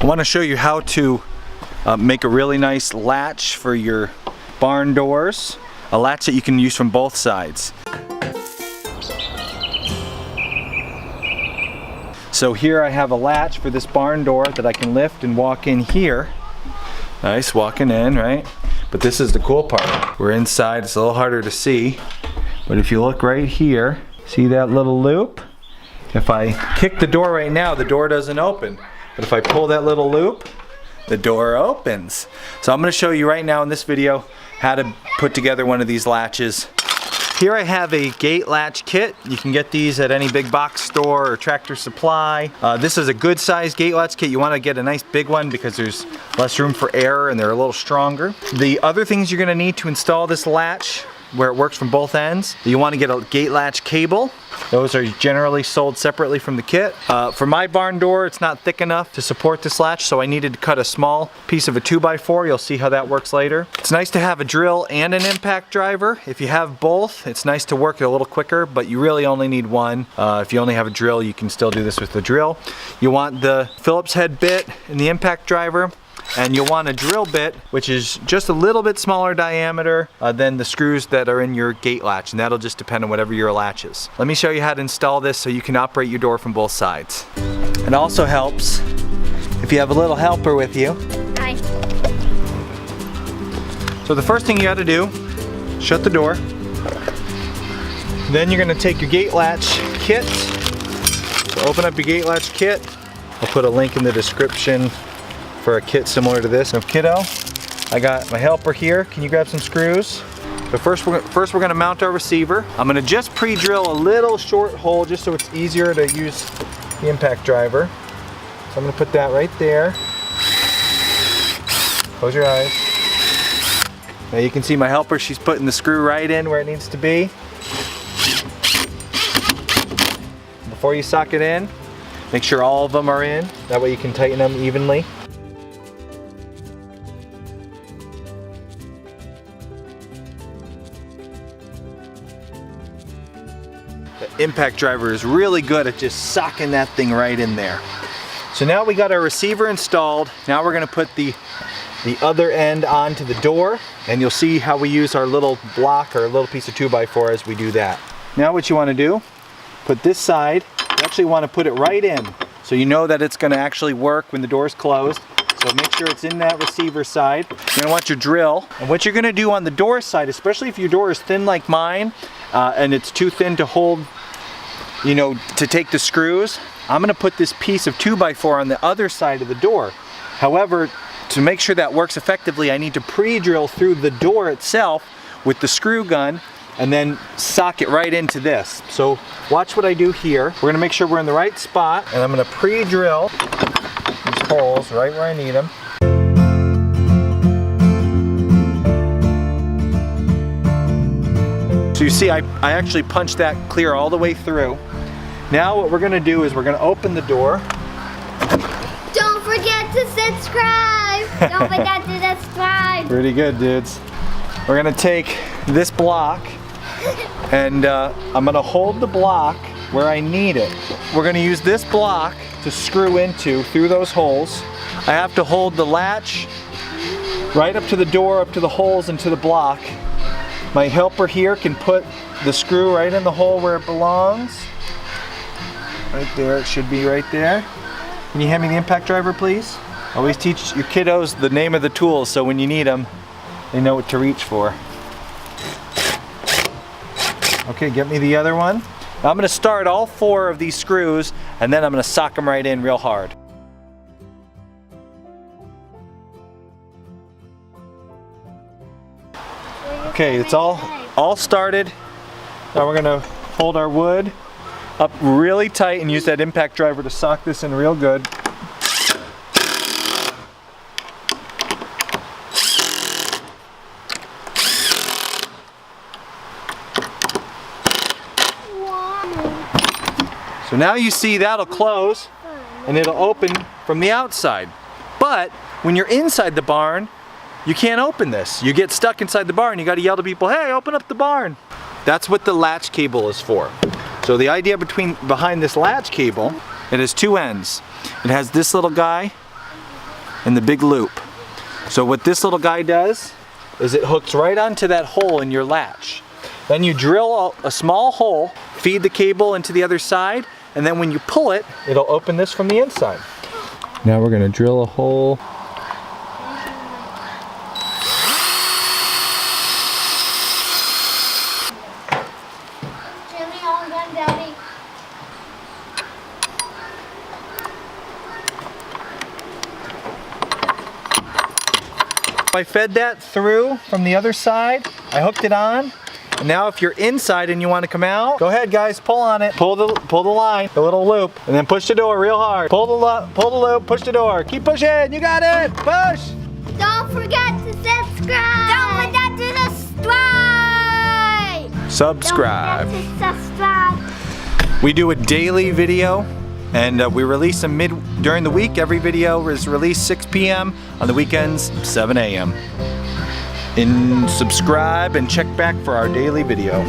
I want to show you how to make a really nice latch for your barn doors. A latch that you can use from both sides. So here I have a latch for this barn door that I can lift and walk in here. Nice, walking in, right? But this is the cool part. We're inside, it's a little harder to see. But if you look right here, see that little loop? If I kick the door right now, the door doesn't open. But if I pull that little loop, the door opens. So I'm going to show you right now in this video how to put together one of these latches. Here I have a gate latch kit. You can get these at any big box store or Tractor Supply. This is a good size gate latch kit. You want to get a nice big one because there's less room for error and they're a little stronger. The other things you're going to need to install this latch, where it works from both ends, you want to get a gate latch cable. Those are generally sold separately from the kit. For my barn door, it's not thick enough to support this latch, so I needed to cut a small piece of a 2x4. You'll see how that works later. It's nice to have a drill and an impact driver. If you have both, it's nice to work it a little quicker, but you really only need one. If you only have a drill, you can still do this with the drill. You want the Phillips head bit in the impact driver. And you'll want a drill bit, which is just a little bit smaller diameter than the screws that are in your gate latch, and that'll just depend on whatever your latch is. Let me show you how to install this so you can operate your door from both sides. It also helps if you have a little helper with you. Hi. So the first thing you gotta do, shut the door. Then you're gonna take your gate latch kit. So open up your gate latch kit. I'll put a link in the description for a kit similar to this. Now, kiddo, I got my helper here. Can you grab some screws? But first we're gonna mount our receiver. I'm gonna just pre-drill a little short hole just so it's easier to use the impact driver. So I'm gonna put that right there. Close your eyes. Now you can see my helper, she's putting the screw right in where it needs to be. Before you sock it in, make sure all of them are in. That way you can tighten them evenly. The impact driver is really good at just socking that thing right in there. So now we got our receiver installed. Now we're gonna put the other end onto the door, and you'll see how we use our little block or a little piece of 2x4 as we do that. Now what you wanna do, put this side, you actually wanna put it right in, so you know that it's gonna actually work when the door is closed. So make sure it's in that receiver side. You're gonna want your drill. And what you're gonna do on the door side, especially if your door is thin like mine, and it's too thin to hold, you know, to take the screws, I'm gonna put this piece of 2x4 on the other side of the door. However, to make sure that works effectively, I need to pre-drill through the door itself with the screw gun and then sock it right into this. So watch what I do here. We're gonna make sure we're in the right spot, and I'm gonna pre-drill these holes right where I need them. So you see I actually punched that clear all the way through. Now what we're gonna do is we're gonna open the door. Don't forget to subscribe. Don't forget to subscribe. Pretty good, dudes. We're gonna take this block and I'm gonna hold the block where I need it. We're gonna use this block to screw into through those holes. I have to hold the latch right up to the door, up to the holes and to the block. My helper here can put the screw right in the hole where it belongs. Right there, it should be right there. Can you hand me the impact driver, please? Always teach your kiddos the name of the tools so when you need them, they know what to reach for. Okay, get me the other one. Now I'm gonna start all 4 of these screws and then I'm gonna sock them right in real hard. Okay, it's all started. Now we're gonna hold our wood up really tight and use that impact driver to sock this in real good. So now you see that'll close and it'll open from the outside. But when you're inside the barn, you can't open this. You get stuck inside the barn, you gotta yell to people, hey, open up the barn. That's what the latch cable is for. So the idea behind this latch cable, it has 2 ends. It has this little guy and the big loop. So what this little guy does is it hooks right onto that hole in your latch. Then you drill a small hole, feed the cable into the other side, and then when you pull it, it'll open this from the inside. Now we're gonna drill a hole. Jimmy, all done, Daddy. I fed that through from the other side. I hooked it on. And now if you're inside and you want to come out, go ahead guys, pull on it. Pull the line, the little loop, and then push the door real hard. Pull the loop, push the door. Keep pushing, you got it, push. Don't forget to subscribe. Don't forget to subscribe. Subscribe. Don't forget to subscribe. We do a daily video and we release them during the week. Every video is released 6 p.m. on the weekends, 7 a.m. And subscribe and check back for our daily video.